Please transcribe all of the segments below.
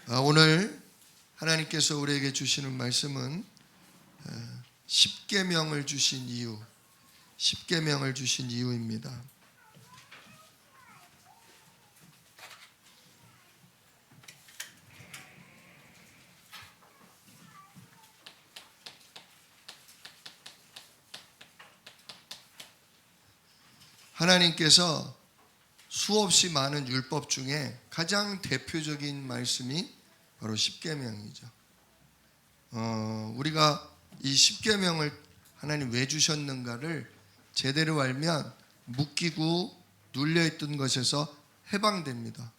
오늘 하나님께서 우리에게 주시는 말씀은 십계명을 주신 이유, 십계명을 주신 이유입니다. 하나님께서 수없이 많은 율법 중에 가장 대표적인 말씀이 바로 십계명이죠. 우리가 이 십계명을 하나님 왜 주셨는가를 제대로 알면 묶이고 눌려있던 것에서 해방됩니다.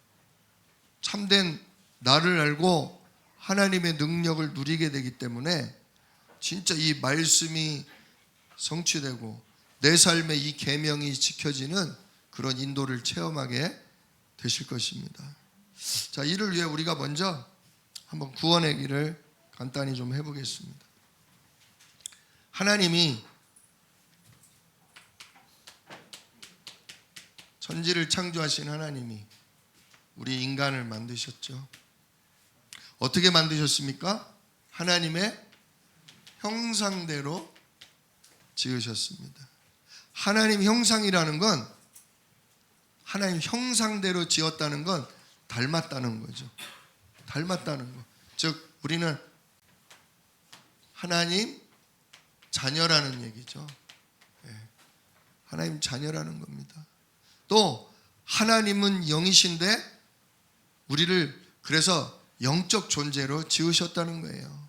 참된 나를 알고 하나님의 능력을 누리게 되기 때문에 진짜 이 말씀이 성취되고 내 삶의 이 계명이 지켜지는 그런 인도를 체험하게 되실 것입니다. 자, 이를 위해 우리가 먼저 한번 구원의 길을 간단히 좀 해보겠습니다. 하나님이 천지를 창조하신 하나님이 우리 인간을 만드셨죠. 어떻게 만드셨습니까? 하나님의 형상대로 지으셨습니다. 하나님 형상이라는 건 하나님 형상대로 지었다는 건 닮았다는 거죠. 닮았다는 거. 즉 우리는 하나님 자녀라는 얘기죠. 하나님 자녀라는 겁니다. 또 하나님은 영이신데 우리를 그래서 영적 존재로 지으셨다는 거예요.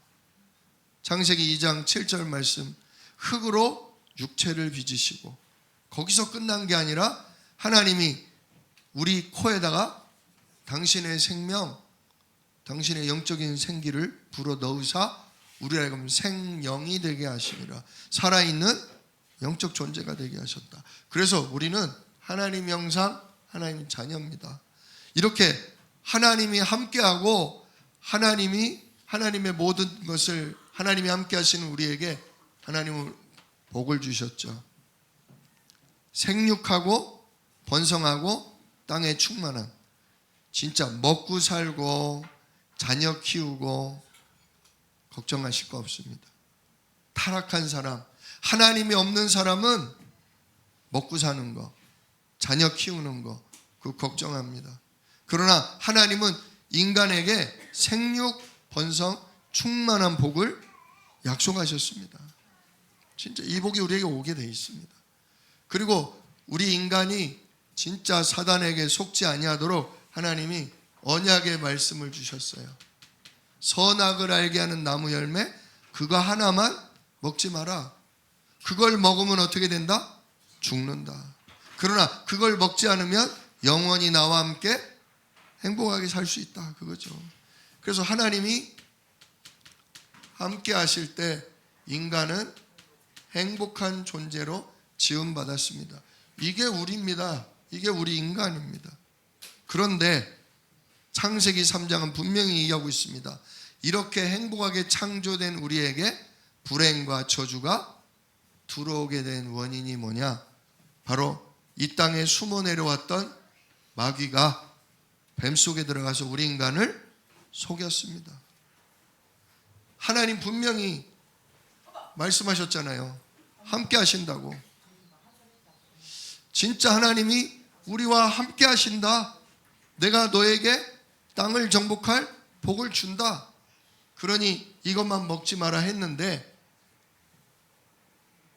창세기 2장 7절 말씀, 흙으로 육체를 빚으시고, 거기서 끝난 게 아니라 하나님이 우리 코에다가 당신의 생명, 당신의 영적인 생기를 불어 넣으사 우리라 하여금 생영이 되게 하시니라. 살아있는 영적 존재가 되게 하셨다. 그래서 우리는 하나님 형상, 하나님 자녀입니다. 이렇게 하나님이 함께하고 하나님의 모든 것을 하나님이 함께 하시는 우리에게 하나님은 복을 주셨죠. 생육하고 번성하고 땅에 충만한, 진짜 먹고 살고 자녀 키우고 걱정하실 거 없습니다. 타락한 사람, 하나님이 없는 사람은 먹고 사는 거, 자녀 키우는 거, 그거 걱정합니다. 그러나 하나님은 인간에게 생육, 번성, 충만한 복을 약속하셨습니다. 진짜 이 복이 우리에게 오게 돼 있습니다. 그리고 우리 인간이 진짜 사단에게 속지 아니하도록 하나님이 언약의 말씀을 주셨어요. 선악을 알게 하는 나무 열매 그거 하나만 먹지 마라. 그걸 먹으면 어떻게 된다? 죽는다. 그러나 그걸 먹지 않으면 영원히 나와 함께 행복하게 살 수 있다. 그거죠. 그래서 하나님이 함께 하실 때 인간은 행복한 존재로 지음받았습니다. 이게 우리입니다. 이게 우리 인간입니다. 그런데 창세기 3장은 분명히 얘기하고 있습니다. 이렇게 행복하게 창조된 우리에게 불행과 저주가 들어오게 된 원인이 뭐냐? 바로 이 땅에 숨어 내려왔던 마귀가 뱀 속에 들어가서 우리 인간을 속였습니다. 하나님 분명히 말씀하셨잖아요. 함께 하신다고. 진짜 하나님이 우리와 함께 하신다. 내가 너에게 땅을 정복할 복을 준다. 그러니 이것만 먹지 마라 했는데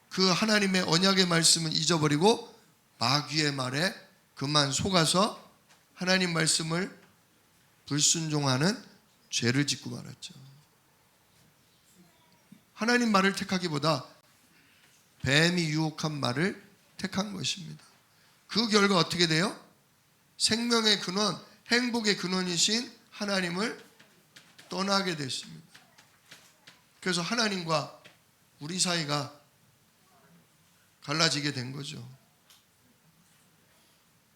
그 하나님의 언약의 말씀은 잊어버리고 마귀의 말에 그만 속아서 하나님 말씀을 불순종하는 죄를 짓고 말았죠. 하나님 말을 택하기보다 뱀이 유혹한 말을 택한 것입니다. 그 결과 어떻게 돼요? 생명의 근원, 행복의 근원이신 하나님을 떠나게 됐습니다. 그래서 하나님과 우리 사이가 갈라지게 된 거죠.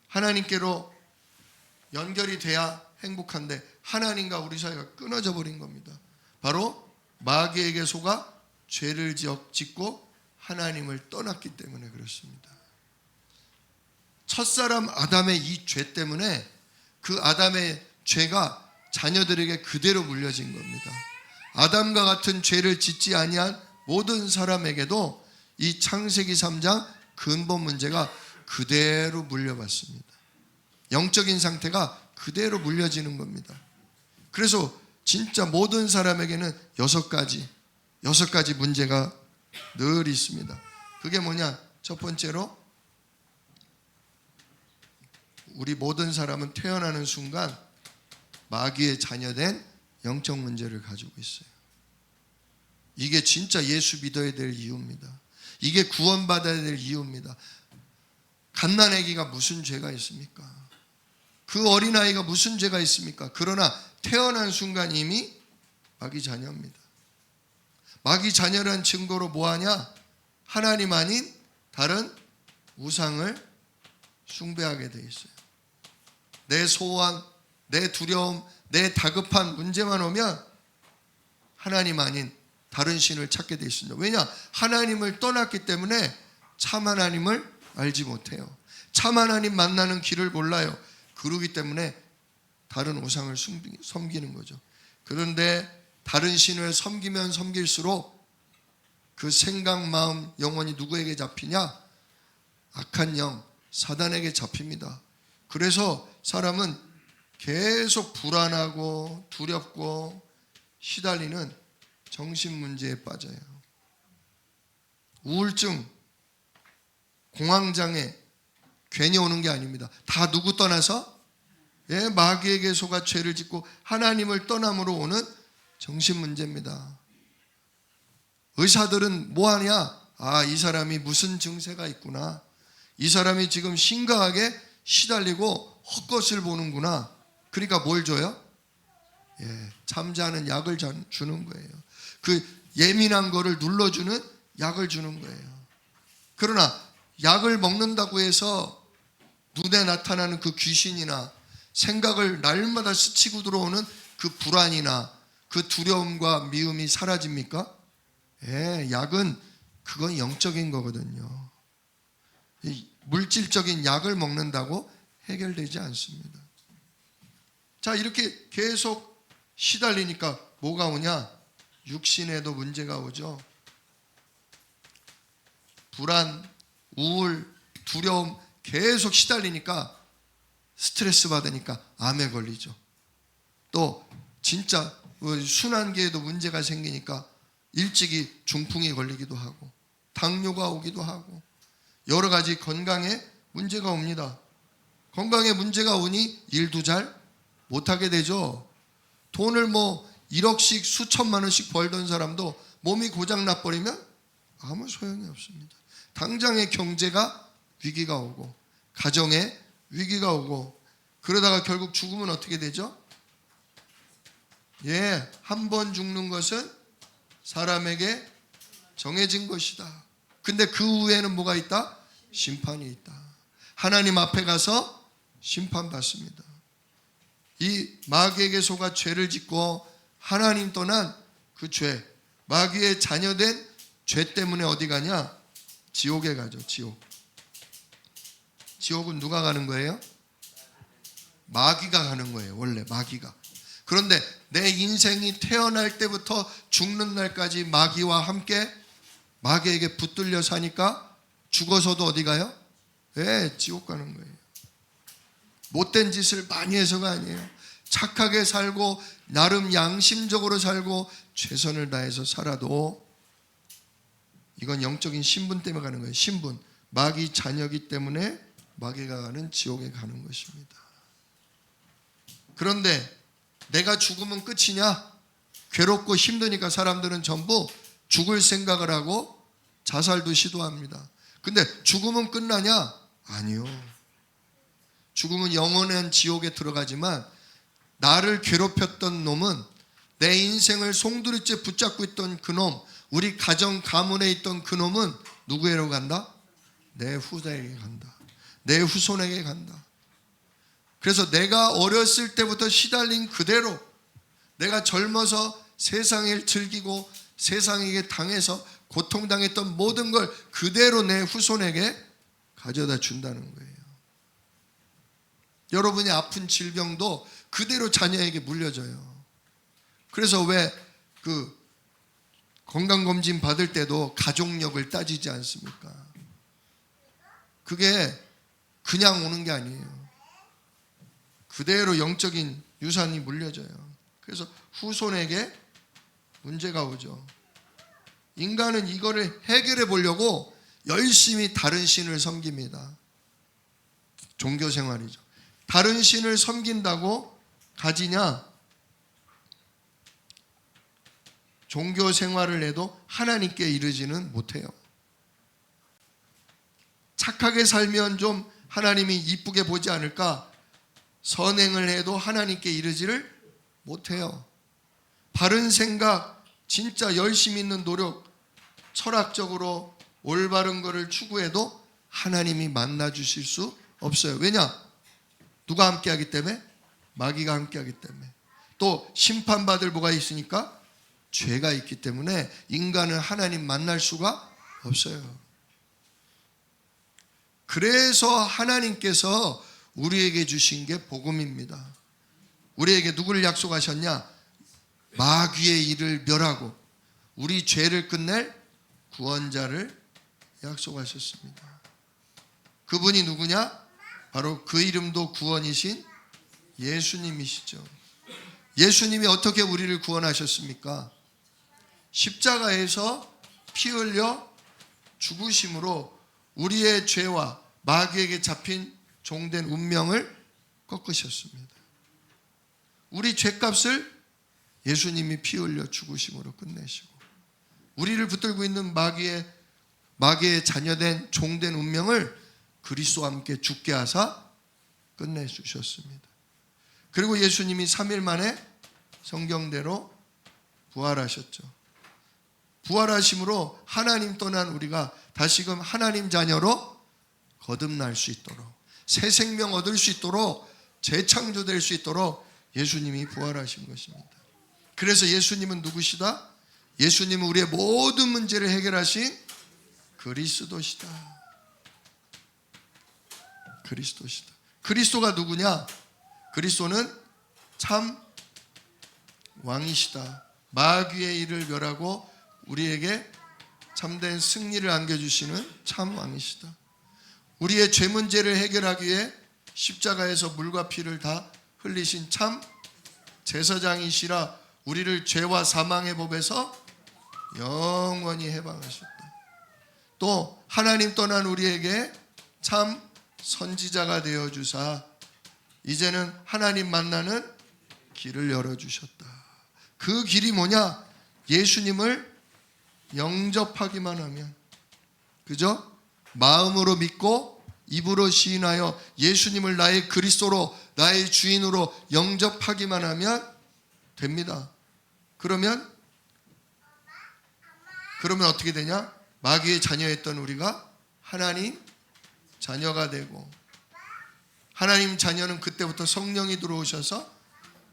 하나님께로 연결이 돼야 행복한데 하나님과 우리 사이가 끊어져 버린 겁니다. 바로 마귀에게 속아 죄를 짓고 하나님을 떠났기 때문에 그렇습니다. 첫사람 아담의 이 죄 때문에 그 아담의 죄가 자녀들에게 그대로 물려진 겁니다. 아담과 같은 죄를 짓지 아니한 모든 사람에게도 이 창세기 3장 근본 문제가 그대로 물려받습니다. 영적인 상태가 그대로 물려지는 겁니다. 그래서 진짜 모든 사람에게는 6가지 문제가 늘 있습니다. 그게 뭐냐? 첫 번째로 우리 모든 사람은 태어나는 순간 마귀의 자녀된 영적 문제를 가지고 있어요. 이게 진짜 예수 믿어야 될 이유입니다. 이게 구원받아야 될 이유입니다. 갓난아기가 무슨 죄가 있습니까? 그 어린아이가 무슨 죄가 있습니까? 그러나 태어난 순간 이미 마귀 자녀입니다. 마귀 자녀란 증거로 뭐하냐? 하나님 아닌 다른 우상을 숭배하게 돼 있어요. 내 소원, 내 두려움, 내 다급한 문제만 오면 하나님 아닌 다른 신을 찾게 돼 있습니다. 왜냐? 하나님을 떠났기 때문에 참 하나님을 알지 못해요. 참 하나님 만나는 길을 몰라요. 그러기 때문에 다른 우상을 섬기는 거죠. 그런데 다른 신을 섬기면 섬길수록 그 생각, 마음, 영혼이 누구에게 잡히냐? 악한 영, 사단에게 잡힙니다. 그래서 사람은 계속 불안하고 두렵고 시달리는 정신 문제에 빠져요. 우울증, 공황장애 괜히 오는 게 아닙니다. 다 누구 떠나서? 마귀에게 속아 죄를 짓고 하나님을 떠남으로 오는 정신 문제입니다. 의사들은 뭐하냐? 이 사람이 무슨 증세가 있구나. 이 사람이 지금 심각하게 시달리고 헛것을 보는구나. 그러니까 뭘 줘요? 잠자는 약을 주는 거예요. 그 예민한 거를 눌러주는 약을 주는 거예요. 그러나 약을 먹는다고 해서 눈에 나타나는 그 귀신이나 생각을 날마다 스치고 들어오는 그 불안이나 그 두려움과 미움이 사라집니까? 약은 그건 영적인 거거든요. 물질적인 약을 먹는다고 해결되지 않습니다. 자, 이렇게 계속 시달리니까 뭐가 오냐? 육신에도 문제가 오죠. 불안, 우울, 두려움 계속 시달리니까 스트레스 받으니까 암에 걸리죠. 또 진짜 순환계에도 문제가 생기니까 일찍이 중풍이 걸리기도 하고 당뇨가 오기도 하고 여러 가지 건강에 문제가 옵니다. 건강에 문제가 오니 일도 잘 못하게 되죠. 돈을 1억씩 수천만 원씩 벌던 사람도 몸이 고장 나버리면 아무 소용이 없습니다. 당장의 경제가 위기가 오고 가정에 위기가 오고 그러다가 결국 죽으면 어떻게 되죠? 한 번 죽는 것은 사람에게 정해진 것이다. 근데 그 후에는 뭐가 있다? 심판이 있다. 하나님 앞에 가서 심판받습니다. 이 마귀에게 속아 죄를 짓고 하나님 떠난 그 죄, 마귀의 자녀된 죄 때문에 어디 가냐? 지옥에 가죠. 지옥은 누가 가는 거예요? 마귀가 가는 거예요. 원래 마귀가. 그런데 내 인생이 태어날 때부터 죽는 날까지 마귀와 함께 마귀에게 붙들려 사니까 죽어서도 어디 가요? 지옥 가는 거예요. 못된 짓을 많이 해서가 아니에요. 착하게 살고 나름 양심적으로 살고 최선을 다해서 살아도 이건 영적인 신분 때문에 가는 거예요. 신분. 마귀 자녀이기 때문에 마귀가 가는 지옥에 가는 것입니다. 그런데 내가 죽으면 끝이냐? 괴롭고 힘드니까 사람들은 전부 죽을 생각을 하고 자살도 시도합니다. 근데 죽으면 끝나냐? 아니요. 죽으면 영원한 지옥에 들어가지만 나를 괴롭혔던 놈은 내 인생을 송두리째 붙잡고 있던 그 놈, 우리 가정 가문에 있던 그 놈은 누구에게 간다? 내 후대에게 간다. 내 후손에게 간다. 그래서 내가 어렸을 때부터 시달린 그대로 내가 젊어서 세상을 즐기고 세상에게 당해서 고통당했던 모든 걸 그대로 내 후손에게 가져다 준다는 거예요. 여러분이 아픈 질병도 그대로 자녀에게 물려져요. 그래서 왜 그 건강검진 받을 때도 가족력을 따지지 않습니까? 그게 그냥 오는 게 아니에요. 그대로 영적인 유산이 물려져요. 그래서 후손에게 문제가 오죠. 인간은 이거를 해결해 보려고 열심히 다른 신을 섬깁니다. 종교 생활이죠. 다른 신을 섬긴다고 가지냐? 종교 생활을 해도 하나님께 이르지는 못해요. 착하게 살면 좀 하나님이 이쁘게 보지 않을까? 선행을 해도 하나님께 이르지를 못해요. 바른 생각, 진짜 열심히 있는 노력, 철학적으로 올바른 것을 추구해도 하나님이 만나 주실 수 없어요. 왜냐? 누가 함께하기 때문에? 마귀가 함께하기 때문에. 또 심판받을 뭐가 있으니까? 죄가 있기 때문에 인간은 하나님 만날 수가 없어요. 그래서 하나님께서 우리에게 주신 게 복음입니다. 우리에게 누구를 약속하셨냐? 마귀의 일을 멸하고 우리 죄를 끝낼 구원자를 약속하셨습니다. 그분이 누구냐? 바로 그 이름도 구원이신 예수님이시죠. 예수님이 어떻게 우리를 구원하셨습니까? 십자가에서 피 흘려 죽으심으로 우리의 죄와 마귀에게 잡힌 종된 운명을 꺾으셨습니다. 우리 죄값을 예수님이 피 흘려 죽으심으로 끝내시고 우리를 붙들고 있는 마귀의 자녀된 종된 운명을 그리스도와 함께 죽게 하사 끝내주셨습니다. 그리고 예수님이 3일 만에 성경대로 부활하셨죠. 부활하심으로 하나님 떠난 우리가 다시금 하나님 자녀로 거듭날 수 있도록 새 생명 얻을 수 있도록 재창조될 수 있도록 예수님이 부활하신 것입니다. 그래서 예수님은 누구시다? 예수님은 우리의 모든 문제를 해결하신 그리스도시다. 그리스도시다. 그리스도가 누구냐? 그리스도는 참 왕이시다. 마귀의 일을 멸하고 우리에게 참된 승리를 안겨주시는 참 왕이시다. 우리의 죄 문제를 해결하기 위해 십자가에서 물과 피를 다 흘리신 참 제사장이시라 우리를 죄와 사망의 법에서 영원히 해방하셨다. 또 하나님 떠난 우리에게 참 선지자가 되어주사 이제는 하나님 만나는 길을 열어주셨다. 그 길이 뭐냐? 예수님을 영접하기만 하면, 그죠? 마음으로 믿고 입으로 시인하여 예수님을 나의 그리스도로 나의 주인으로 영접하기만 하면 됩니다. 그러면 어떻게 되냐? 마귀의 자녀였던 우리가 하나님 자녀가 되고, 하나님 자녀는 그때부터 성령이 들어오셔서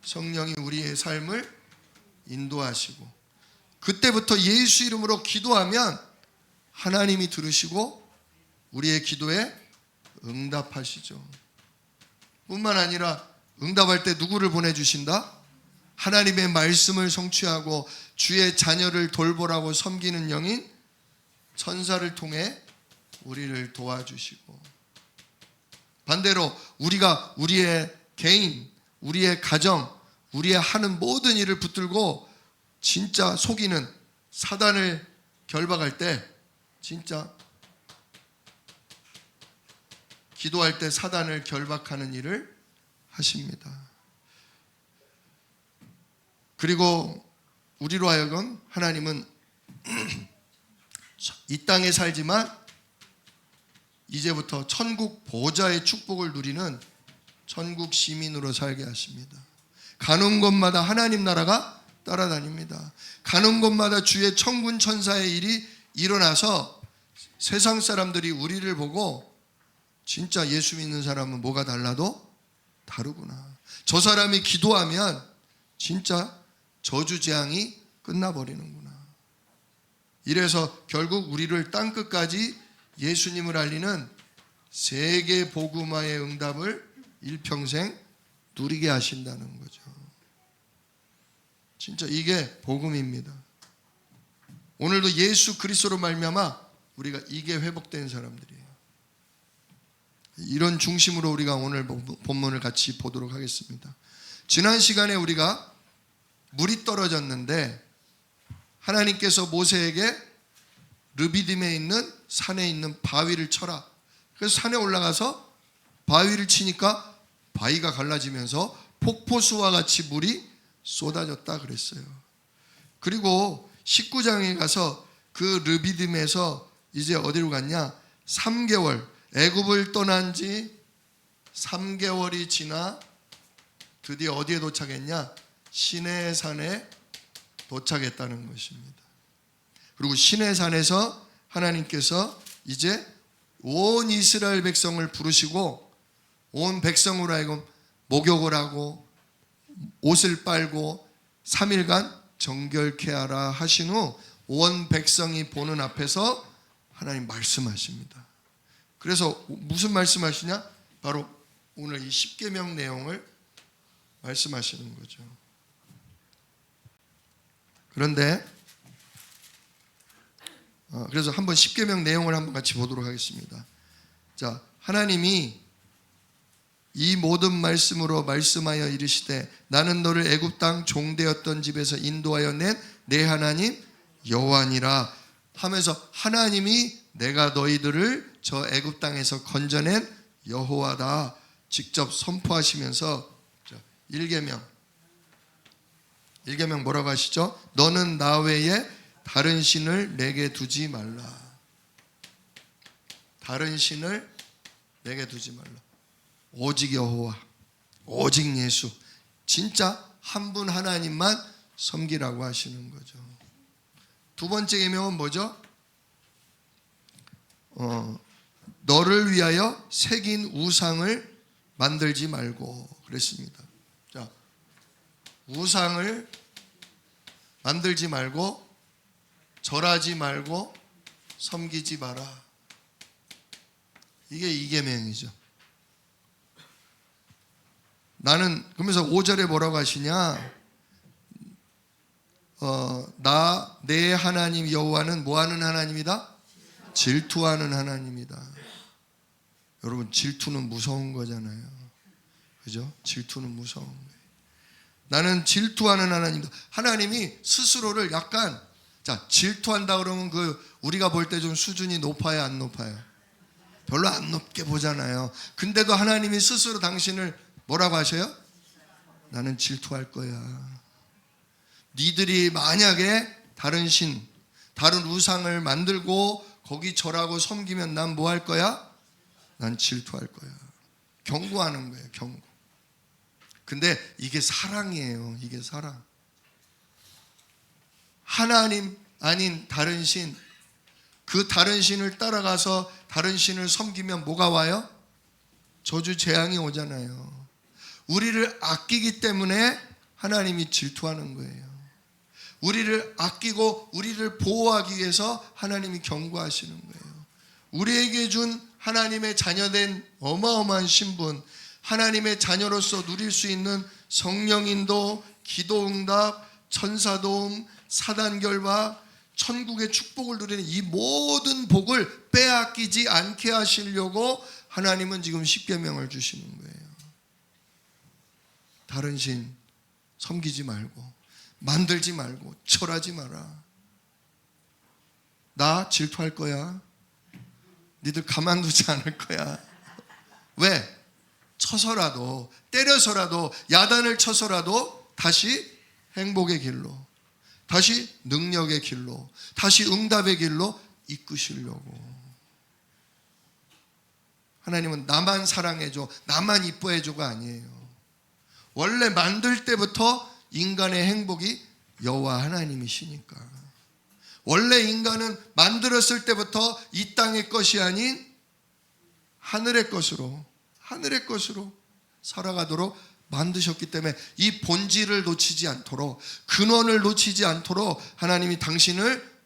성령이 우리의 삶을 인도하시고, 그때부터 예수 이름으로 기도하면 하나님이 들으시고 우리의 기도에 응답하시죠. 뿐만 아니라 응답할 때 누구를 보내주신다? 하나님의 말씀을 성취하고 주의 자녀를 돌보라고 섬기는 영인 천사를 통해 우리를 도와주시고, 반대로 우리가 우리의 개인, 우리의 가정, 우리의 하는 모든 일을 붙들고 진짜 속이는 사단을 결박할 때, 진짜 기도할 때 사단을 결박하는 일을 하십니다. 그리고 우리로 하여금 하나님은 이 땅에 살지만 이제부터 천국 보좌의 축복을 누리는 천국 시민으로 살게 하십니다. 가는 곳마다 하나님 나라가 따라다닙니다. 가는 곳마다 주의 천군 천사의 일이 일어나서 세상 사람들이 우리를 보고 진짜 예수 믿는 사람은 뭐가 달라도 다르구나. 저 사람이 기도하면 진짜 저주재앙이 끝나버리는구나. 이래서 결국 우리를 땅끝까지 예수님을 알리는 세계 복음화의 응답을 일평생 누리게 하신다는 거죠. 진짜 이게 복음입니다. 오늘도 예수 그리스도로 말미암아 우리가 이게 회복된 사람들이에요. 이런 중심으로 우리가 오늘 본문을 같이 보도록 하겠습니다. 지난 시간에 우리가 물이 떨어졌는데 하나님께서 모세에게 르비딤에 있는 산에 있는 바위를 쳐라. 그래서 산에 올라가서 바위를 치니까 바위가 갈라지면서 폭포수와 같이 물이 쏟아졌다 그랬어요. 그리고 19장에 가서 그 르비딤에서 이제 어디로 갔냐? 3개월, 애굽을 떠난 지 3개월이 지나 드디어 어디에 도착했냐? 시내산에 도착했다는 것입니다. 그리고 시내산에서 하나님께서 이제 온 이스라엘 백성을 부르시고 온 백성으로 하여금 목욕을 하고 옷을 빨고 3일간 정결케 하라 하신 후 온 백성이 보는 앞에서 하나님 말씀하십니다. 그래서 무슨 말씀하시냐? 바로 오늘 이 십계명 내용을 말씀하시는 거죠. 그런데 그래서 한번 십계명 내용을 한번 같이 보도록 하겠습니다. 자, 하나님이 이 모든 말씀으로 말씀하여 이르시되 나는 너를 애굽 땅 종되었던 집에서 인도하여 낸 내 하나님 여호와니라 하면서 하나님이 내가 너희들을 저 애굽 땅에서 건져낸 여호와다 직접 선포하시면서 1계명 뭐라고 하시죠? 너는 나 외에 다른 신을 내게 두지 말라. 다른 신을 내게 두지 말라. 오직 여호와, 오직 예수, 진짜 한 분 하나님만 섬기라고 하시는 거죠. 두 번째 계명은 뭐죠? 너를 위하여 새긴 우상을 만들지 말고 그랬습니다. 자, 우상을 만들지 말고 절하지 말고 섬기지 마라. 이게 2계명이죠. 나는 그러면서 5절에 뭐라고 하시냐? 내 하나님 여호와는 뭐하는 하나님이다? 질투하는 하나님이다. 여러분 질투는 무서운 거잖아요. 그죠? 질투는 무서운 거예요. 나는 질투하는 하나님이다. 하나님이 스스로를 약간 질투한다 그러면 우리가 볼 때 좀 수준이 높아요, 안 높아요? 별로 안 높게 보잖아요. 근데도 하나님이 스스로 당신을 뭐라고 하셔요? 나는 질투할 거야. 니들이 만약에 다른 신, 다른 우상을 만들고 거기 절하고 섬기면 난 뭐 할 거야? 난 질투할 거야. 경고하는 거예요, 경고. 근데 이게 사랑이에요. 이게 사랑. 하나님 아닌 다른 신, 그 다른 신을 따라가서 다른 신을 섬기면 뭐가 와요? 저주 재앙이 오잖아요. 우리를 아끼기 때문에 하나님이 질투하는 거예요. 우리를 아끼고 우리를 보호하기 위해서 하나님이 경고하시는 거예요. 우리에게 준 하나님의 자녀된 어마어마한 신분, 하나님의 자녀로서 누릴 수 있는 성령인도, 기도응답, 천사도움, 사단결박, 천국의 축복을 누리는 이 모든 복을 빼앗기지 않게 하시려고 하나님은 지금 십계명을 주시는 거예요. 다른 신 섬기지 말고 만들지 말고 절하지 마라. 나 질투할 거야. 니들 가만두지 않을 거야. 왜? 쳐서라도, 때려서라도, 야단을 쳐서라도 다시 행복의 길로, 다시 능력의 길로, 다시 응답의 길로 이끄시려고. 하나님은 나만 사랑해줘, 나만 이뻐해줘가 아니에요. 원래 만들 때부터 인간의 행복이 여호와 하나님이시니까. 원래 인간은 만들었을 때부터 이 땅의 것이 아닌 하늘의 것으로 살아가도록 만드셨기 때문에 이 본질을 놓치지 않도록, 근원을 놓치지 않도록 하나님이 당신을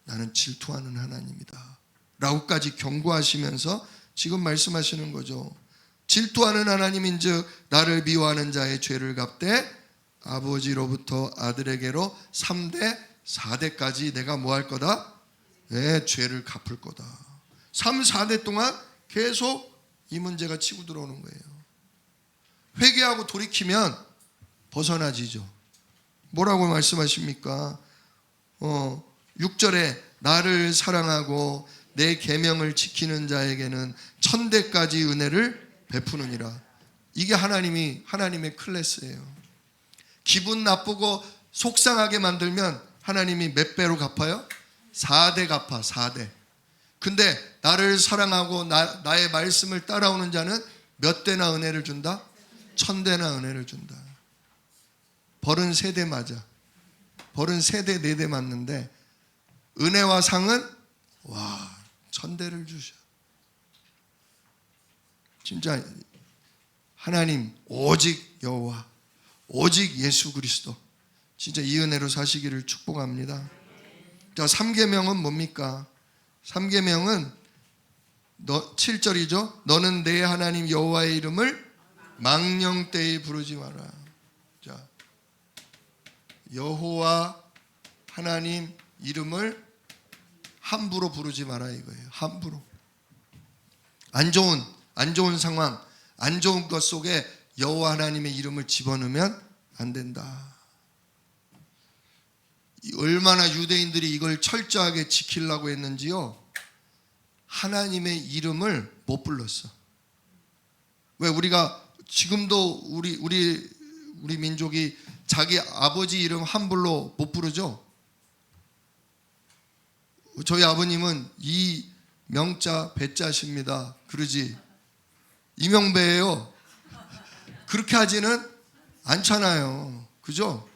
나는 질투하는 하나님이다 라고까지 경고하시면서 지금 말씀하시는 거죠. 질투하는 하나님인즉 나를 미워하는 자의 죄를 갚되 아버지로부터 아들에게로 3대 4대까지 내가 뭐 할 거다? 네, 죄를 갚을 거다. 3, 4대 동안 계속 이 문제가 치고 들어오는 거예요. 회개하고 돌이키면 벗어나지죠. 뭐라고 말씀하십니까? 6절에 나를 사랑하고 내 계명을 지키는 자에게는 1000대까지 은혜를 베푸느니라. 이게 하나님의 클래스예요. 기분 나쁘고 속상하게 만들면 하나님이 몇 배로 갚아요? 4대 갚아. 4대. 근데 나를 사랑하고 나의 말씀을 따라오는 자는 몇 대나 은혜를 준다? 1000대나 은혜를 준다. 벌은 3대 맞아. 벌은 3대 4대 맞는데 은혜와 상은 1000대를 주셔. 진짜 하나님 오직 여호와 오직 예수 그리스도 진짜 이 은혜로 사시기를 축복합니다. 자, 3계명은 뭡니까? 3계명은 7절이죠. 너는 내 하나님 여호와의 이름을 망령되이 부르지 마라. 자, 여호와 하나님 이름을 함부로 부르지 마라 이거예요. 함부로. 안 좋은 상황, 안 좋은 것 속에 여호와 하나님의 이름을 집어넣으면 안 된다. 얼마나 유대인들이 이걸 철저하게 지키려고 했는지요. 하나님의 이름을 못 불렀어. 왜 우리가 지금도 우리 민족이 자기 아버지 이름 함부로 못 부르죠. 저희 아버님은 이명자 배자십니다. 그러지. 이명배예요. 그렇게 하지는 않잖아요. 그죠?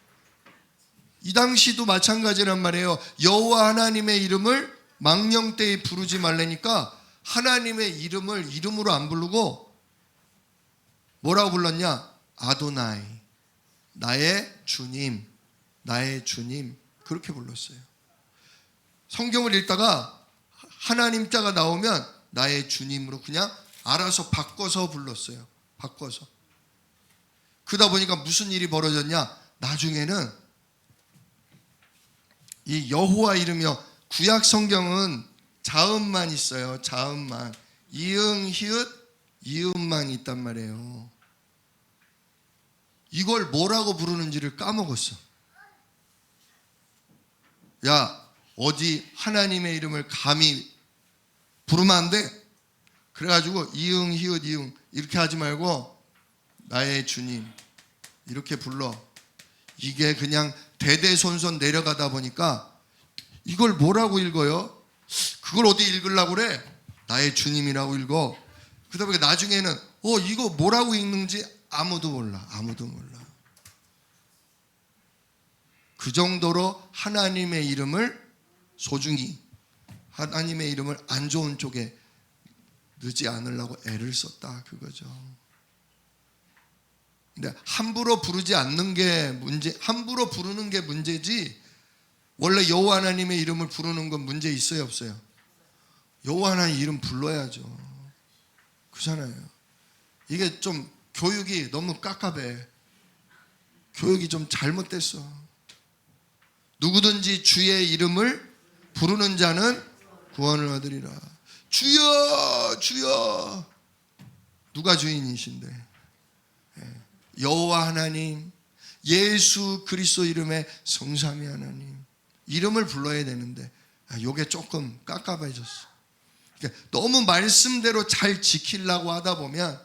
이 당시도 마찬가지란 말이에요. 여호와 하나님의 이름을 망령되이 부르지 말라니까 하나님의 이름을 이름으로 안 부르고 뭐라고 불렀냐? 아도나이, 나의 주님, 나의 주님, 그렇게 불렀어요. 성경을 읽다가 하나님 자가 나오면 나의 주님으로 그냥 알아서 바꿔서 불렀어요. 바꿔서. 그러다 보니까 무슨 일이 벌어졌냐? 나중에는 이 여호와 이름이요, 구약 성경은 자음만 있어요. 자음만. 이응, 히읗, 이음만 있단 말이에요. 이걸 뭐라고 부르는지를 까먹었어. 야, 어디 하나님의 이름을 감히 부르면 안 돼? 그래가지고 이응, 히읗, 이응 이렇게 하지 말고 나의 주님 이렇게 불러. 이게 그냥 대대손손 내려가다 보니까 이걸 뭐라고 읽어요? 그걸 어디 읽으려고 그래? 나의 주님이라고 읽어. 그러다 보니까 나중에는 이거 뭐라고 읽는지 아무도 몰라. 아무도 몰라. 그 정도로 하나님의 이름을 소중히, 하나님의 이름을 안 좋은 쪽에 넣지 않으려고 애를 썼다 그거죠. 근데 함부로 부르지 않는 게 문제, 함부로 부르는 게 문제지 원래 여호와 하나님의 이름을 부르는 건 문제 있어요 없어요? 여호와 하나님 이름 불러야죠. 그렇잖아요. 이게 좀 교육이 너무 깝깝해. 교육이 좀 잘못됐어. 누구든지 주의 이름을 부르는 자는 구원을 얻으리라. 주여 주여. 누가 주인이신데? 여호와 하나님, 예수 그리스도 이름의 성삼위 하나님 이름을 불러야 되는데 이게 조금 깝깝해졌어. 그러니까 너무 말씀대로 잘 지키려고 하다 보면,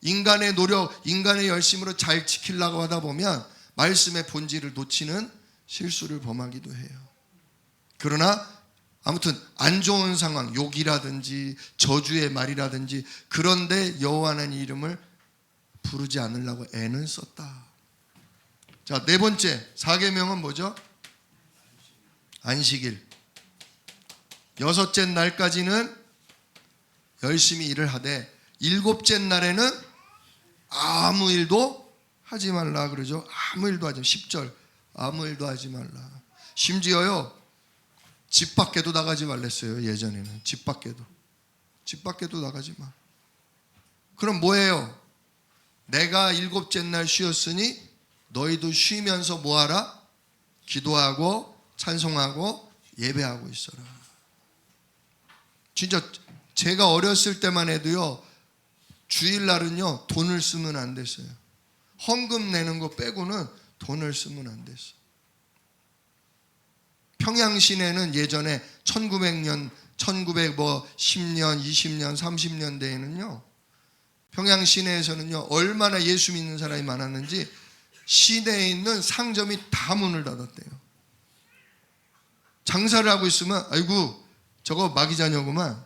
인간의 노력, 인간의 열심으로 잘 지키려고 하다 보면 말씀의 본질을 놓치는 실수를 범하기도 해요. 그러나 아무튼 안 좋은 상황, 욕이라든지 저주의 말이라든지 그런데 여호와 하나님 이름을 부르지 않으려고 애는 썼다. 자, 네 번째 4계명은 뭐죠? 안식일. 6째 날까지는 열심히 일을 하되 7째 날에는 아무 일도 하지 말라 그러죠. 아무 일도 하지 마. 10절 아무 일도 하지 말라. 심지어요 집 밖에도 나가지 말랬어요. 예전에는 집 밖에도 나가지 마. 그럼 뭐예요? 내가 일곱째 날 쉬었으니 너희도 쉬면서 뭐하라? 기도하고 찬송하고 예배하고 있어라. 진짜 제가 어렸을 때만 해도요, 주일날은요 돈을 쓰면 안 됐어요. 헌금 내는 거 빼고는 돈을 쓰면 안 됐어. 평양시내는 예전에 1900년, 1910년, 20년, 30년대에는요, 평양 시내에서는요 얼마나 예수 믿는 사람이 많았는지 시내에 있는 상점이 다 문을 닫았대요. 장사를 하고 있으면 아이고 저거 마귀자녀구만,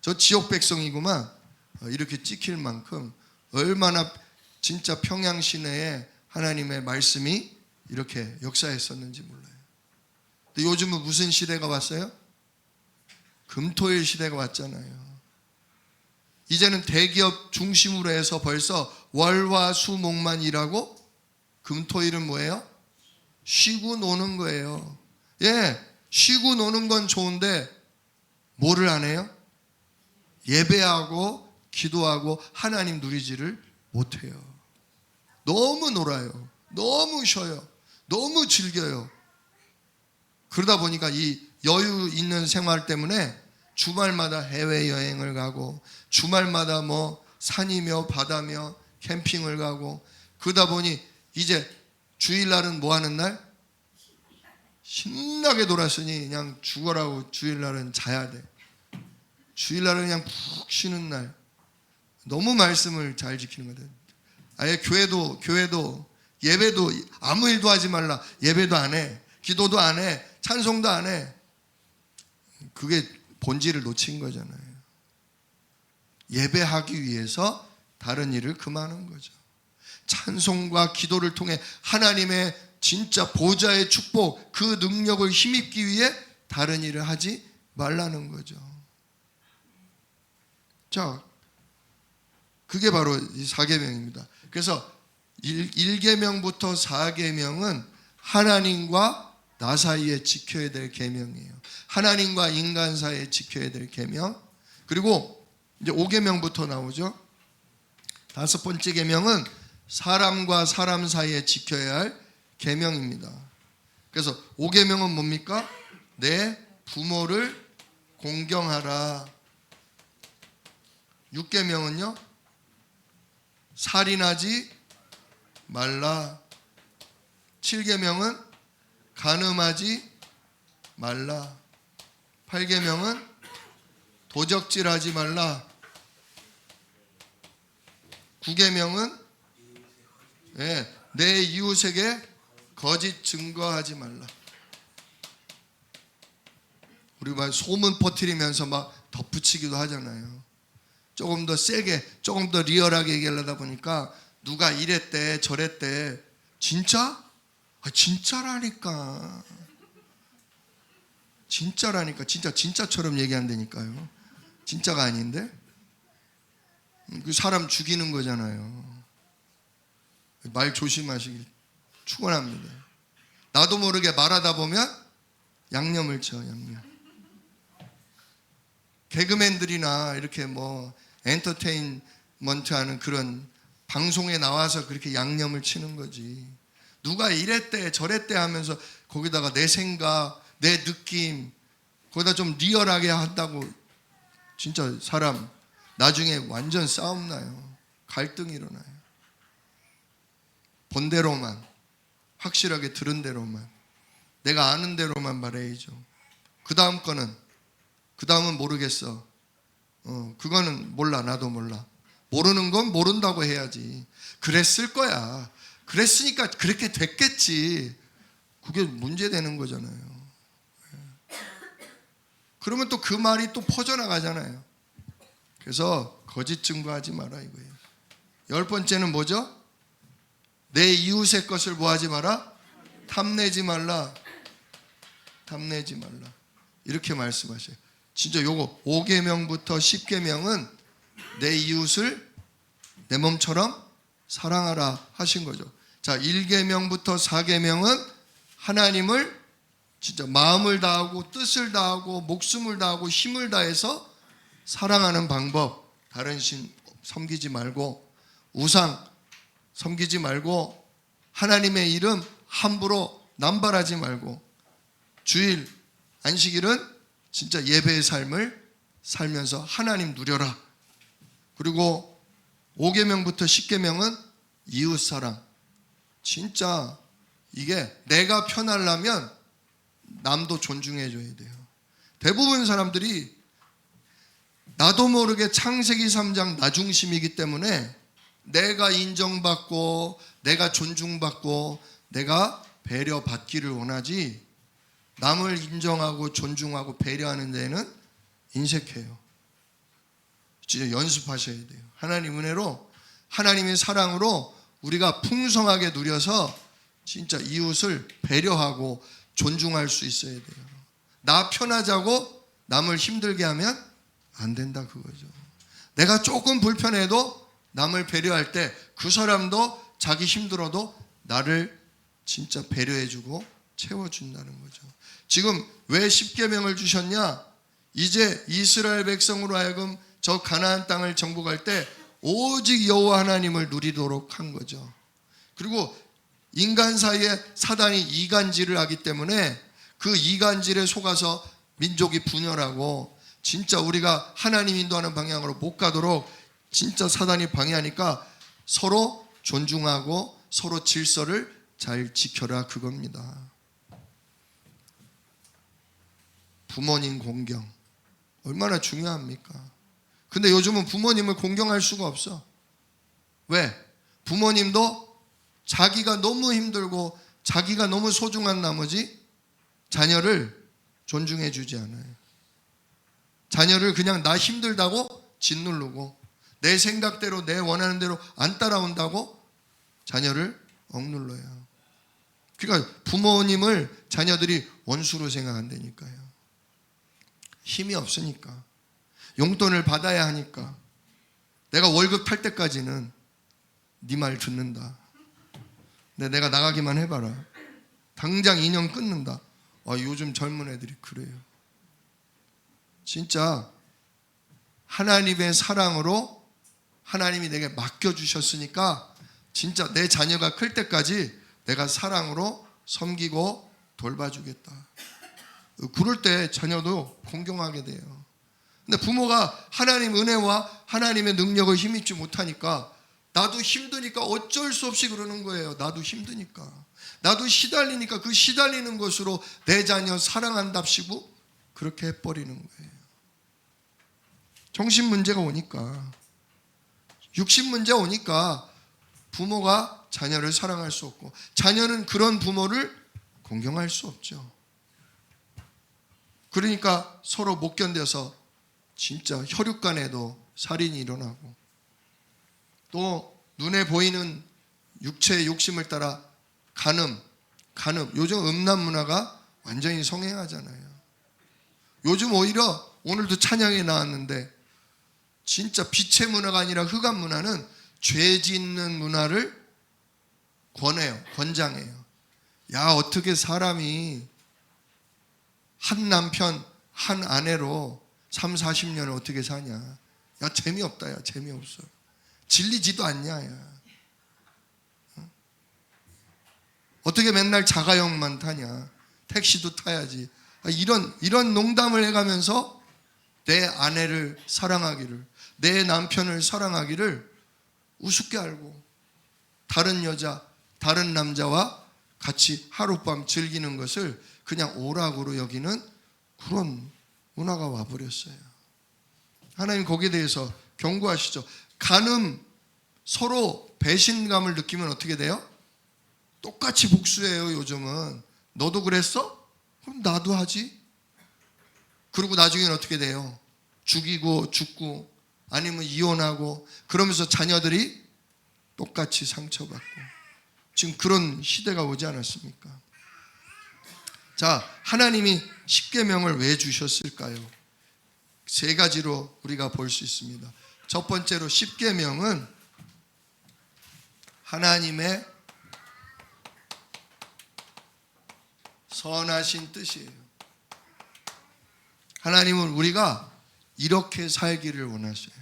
저 지옥 백성이구만, 이렇게 찍힐 만큼 얼마나 진짜 평양 시내에 하나님의 말씀이 이렇게 역사했었는지 몰라요. 근데 요즘은 무슨 시대가 왔어요? 금토일 시대가 왔잖아요. 이제는 대기업 중심으로 해서 벌써 월화수목만 일하고 금토일은 뭐예요? 쉬고 노는 거예요. 예, 쉬고 노는 건 좋은데 뭐를 안 해요? 예배하고 기도하고 하나님 누리지를 못해요. 너무 놀아요. 너무 쉬어요. 너무 즐겨요. 그러다 보니까 이 여유 있는 생활 때문에 주말마다 해외여행을 가고 주말마다 뭐 산이며 바다며 캠핑을 가고, 그러다 보니 이제 주일날은 뭐 하는 날? 신나게 놀았으니 그냥 죽어라고 주일날은 자야 돼. 주일날은 그냥 푹 쉬는 날. 너무 말씀을 잘 지키는 거다. 아예 교회도 예배도 아무 일도 하지 말라. 예배도 안 해. 기도도 안 해. 찬송도 안 해. 그게 본질을 놓친 거잖아요. 예배하기 위해서 다른 일을 금하는 거죠. 찬송과 기도를 통해 하나님의 진짜 보좌의 축복, 그 능력을 힘입기 위해 다른 일을 하지 말라는 거죠. 자, 그게 바로 이 4계명입니다. 그래서 1계명부터 4계명은 하나님과 나 사이에 지켜야 될 계명이에요. 하나님과 인간 사이에 지켜야 될 계명. 그리고 이제 5계명부터 나오죠. 5번째 계명은 사람과 사람 사이에 지켜야 할 계명입니다. 그래서 5계명은 뭡니까? 내 부모를 공경하라. 6계명은요? 살인하지 말라. 7계명은 간음하지 말라. 8계명은 도적질하지 말라. 9계명은 내 이웃에게 거짓 증거하지 말라. 우리 막 소문 퍼뜨리면서 막 덧붙이기도 하잖아요. 조금 더 세게, 조금 더 리얼하게 얘기하려다 보니까 누가 이랬대 저랬대. 진짜? 진짜라니까. 진짜처럼 얘기한다니까요. 진짜가 아닌데? 그 사람 죽이는 거잖아요. 말 조심하시길 축원합니다. 나도 모르게 말하다 보면 양념을 쳐. 양념. 개그맨들이나 이렇게 뭐 엔터테인먼트 하는 그런 방송에 나와서 그렇게 양념을 치는 거지. 누가 이랬대 저랬대 하면서 거기다가 내 생각, 내 느낌, 거기다 좀 리얼하게 한다고 진짜 사람 나중에 완전 싸움 나요. 갈등이 일어나요. 본 대로만, 확실하게 들은 대로만, 내가 아는 대로만 말해야죠. 그 다음은 모르겠어. 그거는 몰라. 나도 몰라. 모르는 건 모른다고 해야지. 그랬을 거야. 그랬으니까 그렇게 됐겠지. 그게 문제되는 거잖아요. 그러면 또 그 말이 또 퍼져나가잖아요. 그래서 거짓 증거하지 마라 이거예요. 10번째는 뭐죠? 내 이웃의 것을 뭐하지 마라? 탐내지 말라. 탐내지 말라. 이렇게 말씀하셔요. 진짜 요거 5계명부터 10계명은 내 이웃을 내 몸처럼 사랑하라 하신 거죠. 자, 1계명부터 4계명은 하나님을 진짜 마음을 다하고 뜻을 다하고 목숨을 다하고 힘을 다해서 사랑하는 방법, 다른 신 섬기지 말고, 우상 섬기지 말고, 하나님의 이름 함부로 남발하지 말고, 주일 안식일은 진짜 예배의 삶을 살면서 하나님 누려라. 그리고 5계명부터 10계명은 이웃사랑. 진짜 이게 내가 편하려면 남도 존중해 줘야 돼요. 대부분 사람들이 나도 모르게 창세기 3장 나 중심이기 때문에 내가 인정받고 내가 존중받고 내가 배려받기를 원하지, 남을 인정하고 존중하고 배려하는 데는 인색해요. 진짜 연습하셔야 돼요. 하나님 은혜로, 하나님의 사랑으로 우리가 풍성하게 누려서 진짜 이웃을 배려하고 존중할 수 있어야 돼요. 나 편하자고 남을 힘들게 하면 안 된다 그거죠. 내가 조금 불편해도 남을 배려할 때 그 사람도 자기 힘들어도 나를 진짜 배려해주고 채워준다는 거죠. 지금 왜 10계명을 주셨냐? 이제 이스라엘 백성으로 하여금 저 가나안 땅을 정복할 때 오직 여호와 하나님을 누리도록 한 거죠. 그리고 인간 사이에 사단이 이간질을 하기 때문에 그 이간질에 속아서 민족이 분열하고 진짜 우리가 하나님 인도하는 방향으로 못 가도록 진짜 사단이 방해하니까 서로 존중하고 서로 질서를 잘 지켜라 그겁니다. 부모님 공경 얼마나 중요합니까? 근데 요즘은 부모님을 공경할 수가 없어. 왜? 부모님도 자기가 너무 힘들고 자기가 너무 소중한 나머지 자녀를 존중해 주지 않아요. 자녀를 그냥 나 힘들다고 짓누르고 내 생각대로 내 원하는 대로 안 따라온다고 자녀를 억눌러요. 그러니까 부모님을 자녀들이 원수로 생각한다니까요. 힘이 없으니까, 용돈을 받아야 하니까, 내가 월급 탈 때까지는 네 말 듣는다. 근데 내가 나가기만 해봐라. 당장 인연 끊는다. 요즘 젊은 애들이 그래요. 진짜 하나님의 사랑으로 하나님이 내게 맡겨주셨으니까 진짜 내 자녀가 클 때까지 내가 사랑으로 섬기고 돌봐주겠다. 그럴 때 자녀도 공경하게 돼요. 근데 부모가 하나님 은혜와 하나님의 능력을 힘입지 못하니까 나도 힘드니까 어쩔 수 없이 그러는 거예요. 나도 힘드니까, 나도 시달리니까 그 시달리는 것으로 내 자녀 사랑한답시고 그렇게 해버리는 거예요. 정신 문제가 오니까, 육신 문제 오니까 부모가 자녀를 사랑할 수 없고 자녀는 그런 부모를 공경할 수 없죠. 그러니까 서로 못 견뎌서 진짜 혈육간에도 살인이 일어나고, 또 눈에 보이는 육체의 욕심을 따라 간음. 요즘 음란 문화가 완전히 성행하잖아요. 요즘 오히려 오늘도 찬양에 나왔는데 진짜 빛의 문화가 아니라 흑암 문화는 죄 짓는 문화를 권장해요. 야, 어떻게 사람이 한 남편 한 아내로 3, 40년을 어떻게 사냐. 야, 재미없다. 야, 재미없어. 질리지도 않냐. 야. 어떻게 맨날 자가용만 타냐. 택시도 타야지. 이런 농담을 해가면서 내 아내를 사랑하기를, 내 남편을 사랑하기를 우습게 알고 다른 여자, 다른 남자와 같이 하룻밤 즐기는 것을 그냥 오락으로 여기는 그런 문화가 와버렸어요. 하나님 거기에 대해서 경고하시죠. 간음, 서로 배신감을 느끼면 어떻게 돼요? 똑같이 복수해요. 요즘은 너도 그랬어? 그럼 나도 하지. 그리고 나중에는 어떻게 돼요? 죽이고 죽고 아니면 이혼하고 그러면서 자녀들이 똑같이 상처받고, 지금 그런 시대가 오지 않았습니까? 자, 하나님이 10계명을 왜 주셨을까요? 세 가지로 우리가 볼 수 있습니다. 첫 번째로 10계명은 하나님의 선하신 뜻이에요. 하나님은 우리가 이렇게 살기를 원하셔요.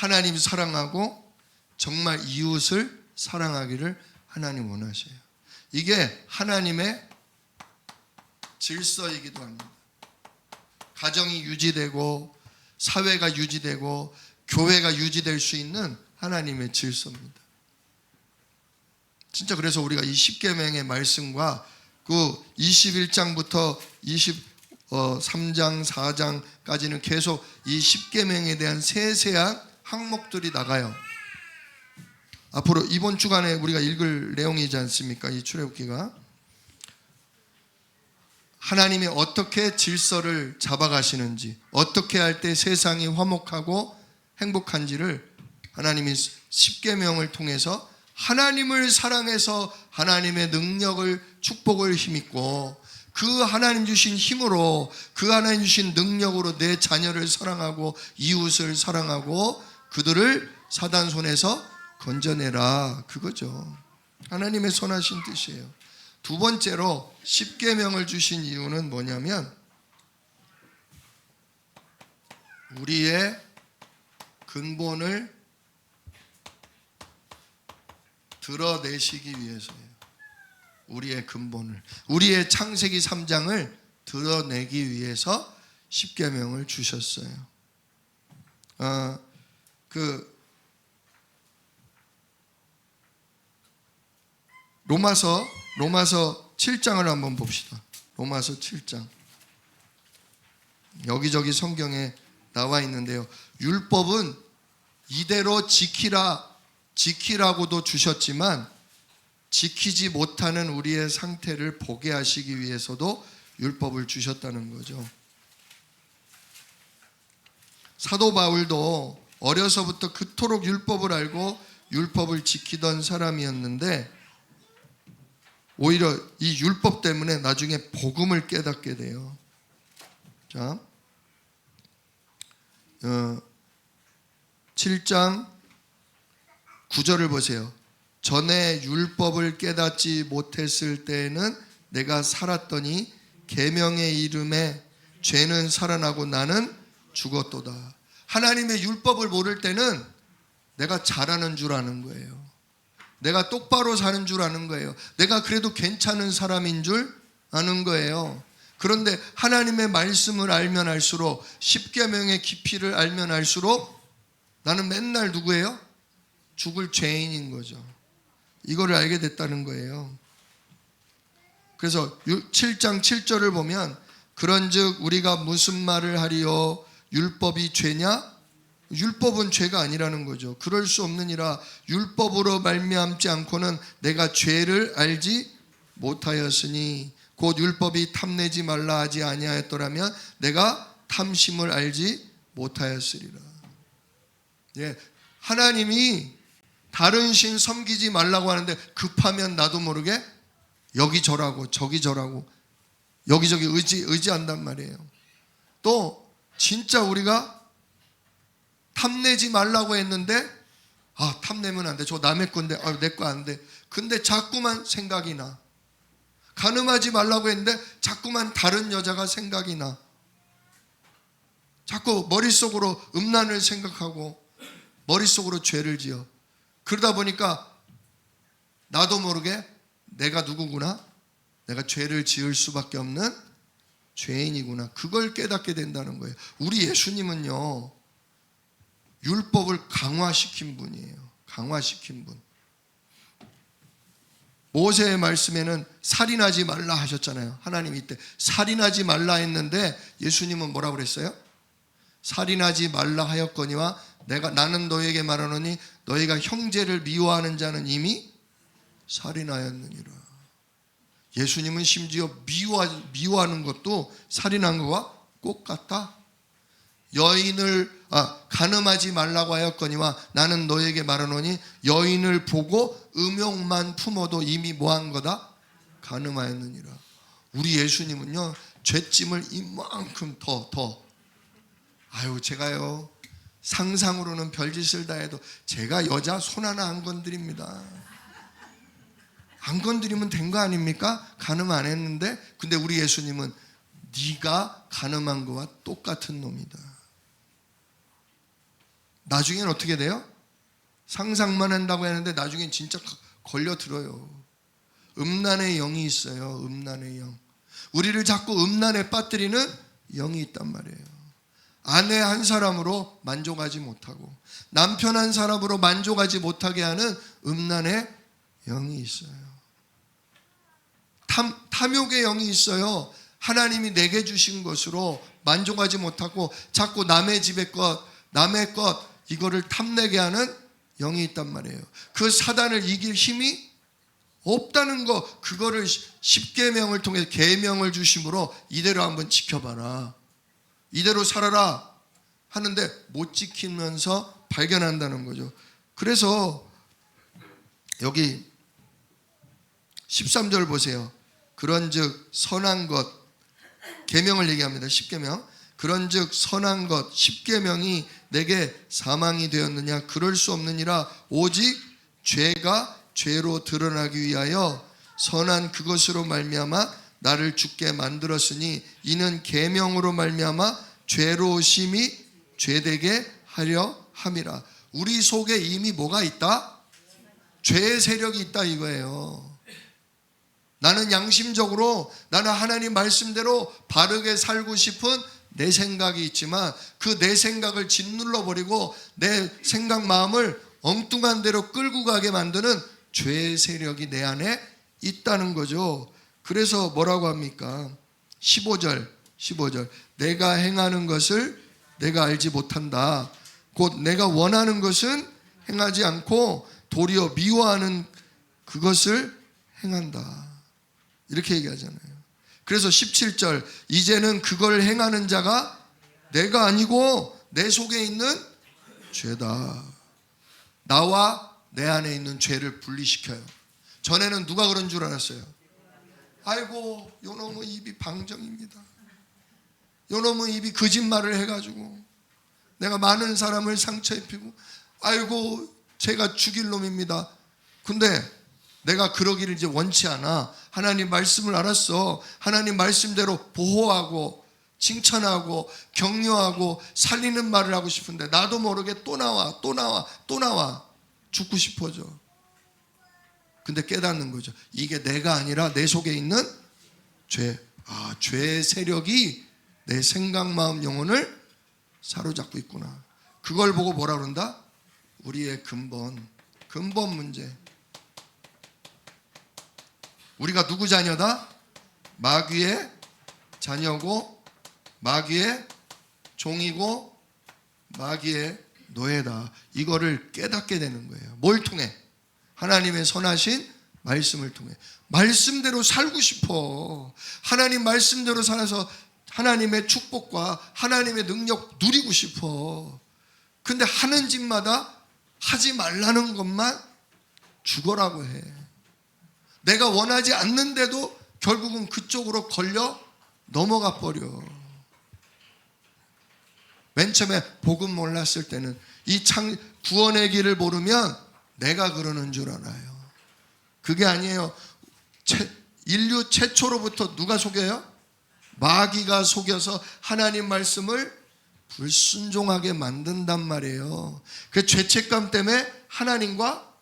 하나님 사랑하고 정말 이웃을 사랑하기를 하나님 원하셔요. 이게 하나님의 질서이기도 합니다. 가정이 유지되고 사회가 유지되고 교회가 유지될 수 있는 하나님의 질서입니다. 진짜 그래서 우리가 이 십계명의 말씀과 그 21장부터 23장, 4장까지는 계속 이 십계명에 대한 세세한 항목들이 나가요. 앞으로 이번 주간에 우리가 읽을 내용이지 않습니까? 이 출애굽기가 하나님이 어떻게 질서를 잡아가시는지, 어떻게 할 때 세상이 화목하고 행복한지를 하나님이 십계명을 통해서 하나님을 사랑해서 하나님의 능력을, 축복을 힘입고 그 하나님 주신 힘으로, 그 하나님 주신 능력으로 내 자녀를 사랑하고 이웃을 사랑하고 그들을 사단 손에서 건져내라, 그거죠. 하나님의 선하신 뜻이에요. 두 번째로 십계명을 주신 이유는 뭐냐면 우리의 근본을 드러내시기 위해서예요. 우리의 근본을, 우리의 창세기 3장을 드러내기 위해서 십계명을 주셨어요. 로마서 7장을 한번 봅시다. 로마서 7장. 여기저기 성경에 나와 있는데요. 율법은 이대로 지키라고도 주셨지만 지키지 못하는 우리의 상태를 보게 하시기 위해서도 율법을 주셨다는 거죠. 사도 바울도 어려서부터 그토록 율법을 알고 율법을 지키던 사람이었는데 오히려 이 율법 때문에 나중에 복음을 깨닫게 돼요. 자, 7장 9절을 보세요. 전에 율법을 깨닫지 못했을 때에는 내가 살았더니 계명의 이름에 죄는 살아나고 나는 죽었도다. 하나님의 율법을 모를 때는 내가 잘하는 줄 아는 거예요. 내가 똑바로 사는 줄 아는 거예요. 내가 그래도 괜찮은 사람인 줄 아는 거예요. 그런데 하나님의 말씀을 알면 알수록, 십계명의 깊이를 알면 알수록 나는 맨날 누구예요? 죽을 죄인인 거죠. 이거를 알게 됐다는 거예요. 그래서 7장 7절을 보면 그런즉 우리가 무슨 말을 하리요? 율법이 죄냐? 율법은 죄가 아니라는 거죠. 그럴 수 없느니라. 율법으로 말미암지 않고는 내가 죄를 알지 못하였으니 곧 율법이 탐내지 말라 하지 아니하였더라면 내가 탐심을 알지 못하였으리라. 예, 하나님이 다른 신 섬기지 말라고 하는데 급하면 나도 모르게 여기 저라고 저기 저라고 여기저기 의지한단 말이에요. 또 진짜 우리가 탐내지 말라고 했는데 탐내면 안 돼. 저 남의 건데 내 거 안 돼. 근데 자꾸만 생각이 나. 간음하지 말라고 했는데 자꾸만 다른 여자가 생각이 나. 자꾸 머릿속으로 음란을 생각하고 머릿속으로 죄를 지어. 그러다 보니까 나도 모르게 내가 누구구나? 내가 죄를 지을 수밖에 없는 죄인이구나. 그걸 깨닫게 된다는 거예요. 우리 예수님은요, 율법을 강화시킨 분이에요. 강화시킨 분. 모세의 말씀에는 살인하지 말라 하셨잖아요. 하나님이 이때 살인하지 말라 했는데 예수님은 뭐라고 그랬어요? 살인하지 말라 하였거니와 나는 너에게 말하노니 너희가 형제를 미워하는 자는 이미 살인하였느니라. 예수님은 심지어 미워하는 것도 살인한 것과 똑같다. 간음하지 말라고 하였거니와 나는 너에게 말하노니 여인을 보고 음욕만 품어도 이미 뭐한 거다? 간음하였느니라. 우리 예수님은요, 죄짐을 이만큼 더 제가요 상상으로는 별짓을 다 해도 제가 여자 손 하나 안 건드립니다. 안 건드리면 된 거 아닙니까? 간음 안 했는데. 근데 우리 예수님은 네가 간음한 거와 똑같은 놈이다. 나중엔 어떻게 돼요? 상상만 한다고 하는데 나중엔 진짜 걸려들어요. 음란의 영이 있어요. 음란의 영. 우리를 자꾸 음란에 빠뜨리는 영이 있단 말이에요. 아내 한 사람으로 만족하지 못하고 남편 한 사람으로 만족하지 못하게 하는 음란의 영이 있어요. 탐욕의 영이 있어요. 하나님이 내게 주신 것으로 만족하지 못하고 자꾸 남의 집의 것, 남의 것 이거를 탐내게 하는 영이 있단 말이에요. 그 사단을 이길 힘이 없다는 거, 그거를 십계명을 통해 계명을 주심으로 이대로 한번 지켜봐라, 이대로 살아라 하는데 못 지키면서 발견한다는 거죠. 그래서 여기 13절 보세요. 그런즉 선한 것, 계명을 얘기합니다. 십계명. 그런즉 선한 것 십계명이 내게 사망이 되었느냐? 그럴 수 없느니라. 오직 죄가 죄로 드러나기 위하여 선한 그것으로 말미암아 나를 죽게 만들었으니 이는 계명으로 말미암아 죄로심이 죄되게 하려 함이라. 우리 속에 이미 뭐가 있다? 죄의 세력이 있다 이거예요. 나는 양심적으로 나는 하나님 말씀대로 바르게 살고 싶은 내 생각이 있지만 그 내 생각을 짓눌러 버리고 내 생각 마음을 엉뚱한 대로 끌고 가게 만드는 죄의 세력이 내 안에 있다는 거죠. 그래서 뭐라고 합니까? 15절 내가 행하는 것을 내가 알지 못한다. 곧 내가 원하는 것은 행하지 않고 도리어 미워하는 그것을 행한다. 이렇게 얘기하잖아요. 그래서 17절 이제는 그걸 행하는 자가 내가 아니고 내 속에 있는 죄다. 나와 내 안에 있는 죄를 분리시켜요. 전에는 누가 그런 줄 알았어요? 아이고 요놈의 입이 방정입니다. 요놈의 입이 거짓말을 해가지고 내가 많은 사람을 상처 입히고 아이고 제가 죽일 놈입니다. 근데 내가 그러기를 이제 원치 않아. 하나님 말씀을 알았어. 하나님 말씀대로 보호하고 칭찬하고 격려하고 살리는 말을 하고 싶은데 나도 모르게 또 나와 죽고 싶어져. 근데 깨닫는 거죠. 이게 내가 아니라 내 속에 있는 죄. 죄의 세력이 내 생각, 마음, 영혼을 사로잡고 있구나. 그걸 보고 뭐라 그런다? 우리의 근본 문제. 우리가 누구 자녀다? 마귀의 자녀고 마귀의 종이고 마귀의 노예다. 이거를 깨닫게 되는 거예요. 뭘 통해? 하나님의 선하신 말씀을 통해. 말씀대로 살고 싶어. 하나님 말씀대로 살아서 하나님의 축복과 하나님의 능력 누리고 싶어. 근데 하는 짓마다 하지 말라는 것만 죽어라고 해. 내가 원하지 않는데도 결국은 그쪽으로 걸려 넘어가 버려. 맨 처음에 복음 몰랐을 때는 이 구원의 길을 모르면 내가 그러는 줄 알아요. 그게 아니에요. 인류 최초로부터 누가 속여요? 마귀가 속여서 하나님 말씀을 불순종하게 만든단 말이에요. 그 죄책감 때문에 하나님과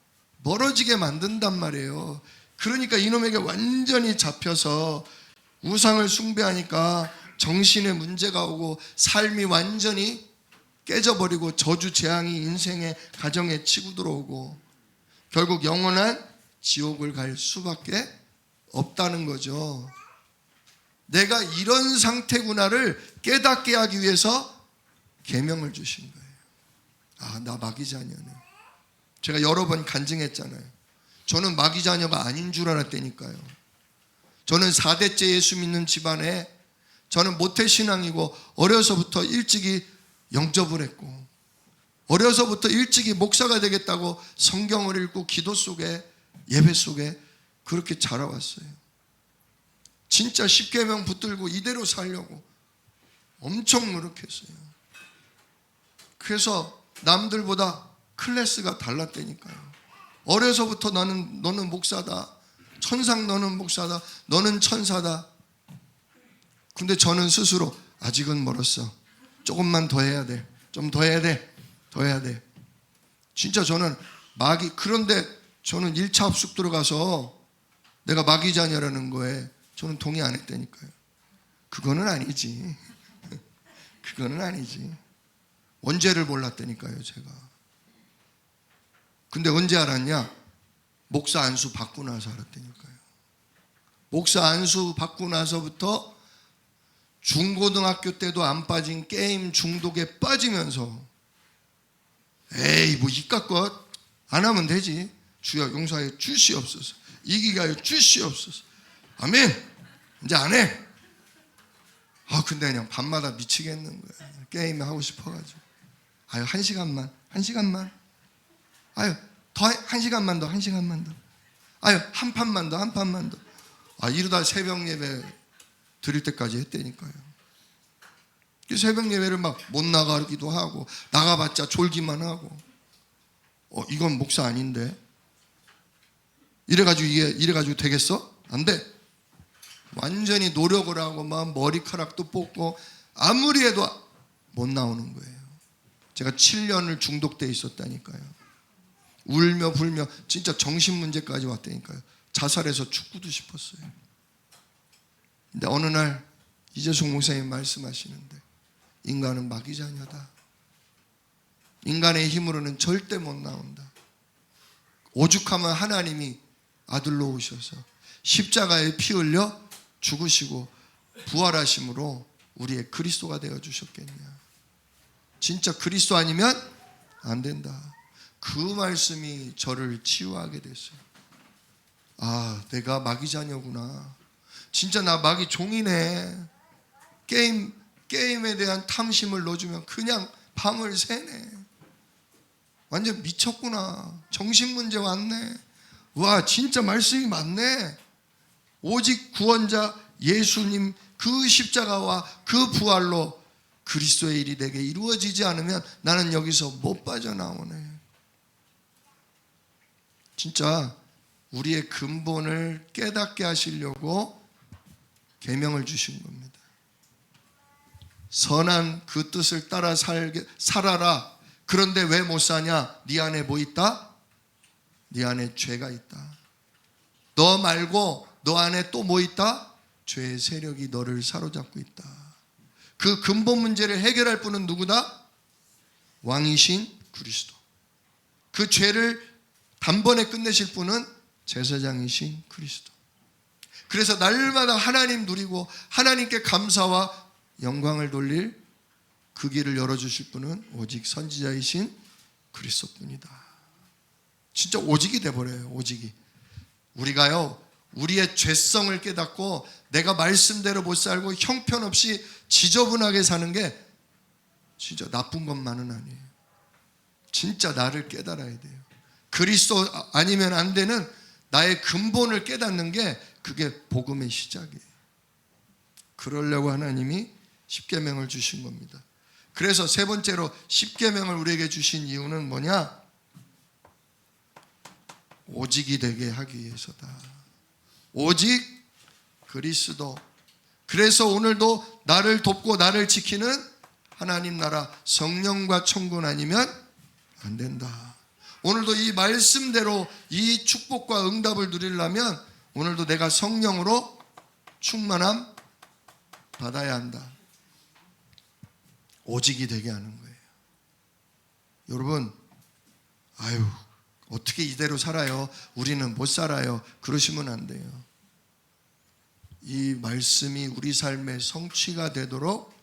멀어지게 만든단 말이에요. 그러니까 이놈에게 완전히 잡혀서 우상을 숭배하니까 정신에 문제가 오고 삶이 완전히 깨져버리고 저주 재앙이 인생의 가정에 치고 들어오고 결국 영원한 지옥을 갈 수밖에 없다는 거죠. 내가 이런 상태구나를 깨닫게 하기 위해서 계명을 주신 거예요. 나 마귀 자녀네. 제가 여러 번 간증했잖아요. 저는 마귀 자녀가 아닌 줄 알았다니까요. 저는 4대째 예수 믿는 집안에 저는 모태신앙이고 어려서부터 일찍이 영접을 했고 어려서부터 일찍이 목사가 되겠다고 성경을 읽고 기도 속에 예배 속에 그렇게 자라왔어요. 진짜 십계명 붙들고 이대로 살려고 엄청 노력했어요. 그래서 남들보다 클래스가 달랐다니까요. 어려서부터 너는 목사다. 천상 너는 목사다. 너는 천사다. 근데 저는 스스로 아직은 멀었어. 조금만 더 해야 돼. 좀 더 해야 돼. 더 해야 돼. 진짜 저는 그런데 저는 1차 합숙 들어가서 내가 마귀 자녀라는 거에 저는 동의 안 했다니까요. 그거는 아니지. 그거는 아니지. 원죄를 몰랐다니까요, 제가. 근데 언제 알았냐? 목사 안수 받고 나서 알았다니까요. 목사 안수 받고 나서부터 중고등학교 때도 안 빠진 게임 중독에 빠지면서 에이 뭐 이깟 것 안 하면 되지. 주여 용서하여 주시옵소서. 이기게 하여 주시옵소서. 아멘. 이제 안 해. 근데 그냥 밤마다 미치겠는 거야. 게임 하고 싶어가지고. 아유 1시간만. 아유 더 1시간만 더. 아유 한 판만 더. 이러다 새벽 예배 드릴 때까지 했다니까요. 새벽 예배를 막 못 나가기도 하고 나가봤자 졸기만 하고 이건 목사 아닌데 이래가지고 되겠어? 안 돼. 완전히 노력을 하고 막 머리카락도 뽑고 아무리 해도 못 나오는 거예요. 제가 7년을 중독돼 있었다니까요. 울며 불며 진짜 정신문제까지 왔다니까요. 자살해서 죽고도 싶었어요. 근데 어느 날 이재송 목사님 말씀하시는데 인간은 마귀 자녀다. 인간의 힘으로는 절대 못 나온다. 오죽하면 하나님이 아들로 오셔서 십자가에 피 흘려 죽으시고 부활하심으로 우리의 그리스도가 되어 주셨겠냐. 진짜 그리스도 아니면 안 된다. 그 말씀이 저를 치유하게 됐어요. 내가 마귀 자녀구나. 진짜 나 마귀 종이네. 게임에 대한 탐심을 넣어주면 그냥 밤을 새네. 완전 미쳤구나. 정신문제 왔네. 와 진짜 말씀이 맞네. 오직 구원자 예수님 그 십자가와 그 부활로 그리스도의 일이 내게 이루어지지 않으면 나는 여기서 못 빠져나오네. 진짜 우리의 근본을 깨닫게 하시려고 계명을 주신 겁니다. 선한 그 뜻을 따라 살아라. 그런데 왜 못 사냐? 네 안에 뭐 있다? 네 안에 죄가 있다. 너 말고 너 안에 또 뭐 있다? 죄의 세력이 너를 사로잡고 있다. 그 근본 문제를 해결할 분은 누구다? 왕이신 그리스도. 그 죄를 단번에 끝내실 분은 제사장이신 그리스도. 그래서 날마다 하나님 누리고 하나님께 감사와 영광을 돌릴 그 길을 열어주실 분은 오직 선지자이신 그리스도뿐이다. 진짜 오직이 돼버려요. 오직이. 우리가요 우리의 죄성을 깨닫고 내가 말씀대로 못 살고 형편없이 지저분하게 사는 게 진짜 나쁜 것만은 아니에요. 진짜 나를 깨달아야 돼요. 그리스도 아니면 안 되는 나의 근본을 깨닫는 게 그게 복음의 시작이에요. 그러려고 하나님이 십계명을 주신 겁니다. 그래서 세 번째로 십계명을 우리에게 주신 이유는 뭐냐? 오직이 되게 하기 위해서다. 오직 그리스도. 그래서 오늘도 나를 돕고 나를 지키는 하나님 나라 성령과 천군 아니면 안 된다. 오늘도 이 말씀대로 이 축복과 응답을 누리려면 오늘도 내가 성령으로 충만함 받아야 한다. 오직이 되게 하는 거예요. 여러분, 어떻게 이대로 살아요? 우리는 못 살아요. 그러시면 안 돼요. 이 말씀이 우리 삶의 성취가 되도록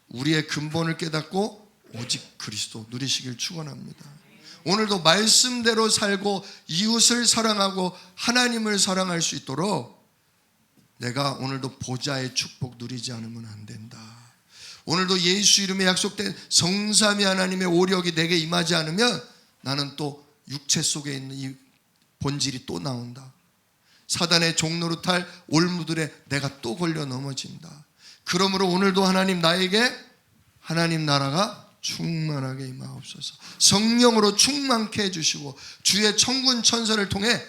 우리의 근본을 깨닫고 오직 그리스도 누리시길 축원합니다. 오늘도 말씀대로 살고 이웃을 사랑하고 하나님을 사랑할 수 있도록 내가 오늘도 보좌의 축복 누리지 않으면 안 된다. 오늘도 예수 이름에 약속된 성삼위 하나님의 오력이 내게 임하지 않으면 나는 또 육체 속에 있는 이 본질이 또 나온다. 사단의 종노릇할 올무들에 내가 또 걸려 넘어진다. 그러므로 오늘도 하나님 나에게 하나님 나라가 충만하게 임하옵소서. 성령으로 충만케 해주시고 주의 천군 천사를 통해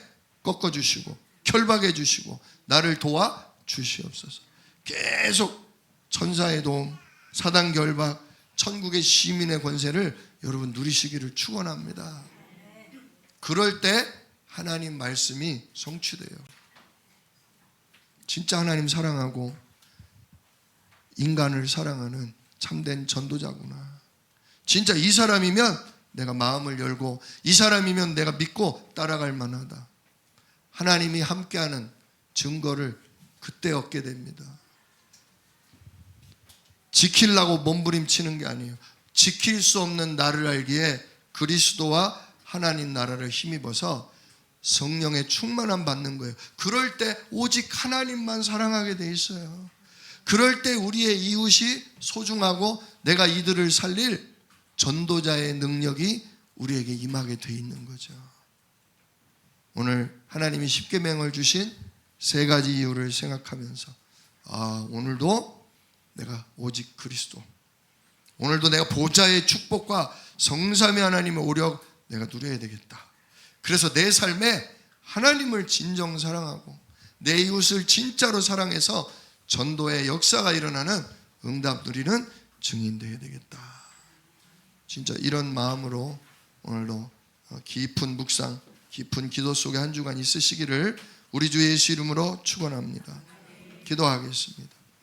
꺾어주시고 결박해 주시고 나를 도와 주시옵소서. 계속 천사의 도움, 사단 결박, 천국의 시민의 권세를 여러분 누리시기를 축원합니다. 그럴 때 하나님 말씀이 성취돼요. 진짜 하나님 사랑하고 인간을 사랑하는 참된 전도자구나. 진짜 이 사람이면 내가 마음을 열고 이 사람이면 내가 믿고 따라갈 만하다. 하나님이 함께하는 증거를 그때 얻게 됩니다. 지키려고 몸부림치는 게 아니에요. 지킬 수 없는 나를 알기에 그리스도와 하나님 나라를 힘입어서 성령의 충만함 받는 거예요. 그럴 때 오직 하나님만 사랑하게 돼 있어요. 그럴 때 우리의 이웃이 소중하고 내가 이들을 살릴 전도자의 능력이 우리에게 임하게 돼 있는 거죠. 오늘 하나님이 십계명을 주신 세 가지 이유를 생각하면서 오늘도 내가 오직 그리스도, 오늘도 내가 보좌의 축복과 성삼위 하나님의 오력 내가 누려야 되겠다. 그래서 내 삶에 하나님을 진정 사랑하고 내 이웃을 진짜로 사랑해서 전도의 역사가 일어나는 응답 누리는 증인 되어야 되겠다. 진짜 이런 마음으로 오늘도 깊은 묵상, 깊은 기도 속에 한 주간 있으시기를 우리 주 예수 이름으로 축원합니다. 기도하겠습니다.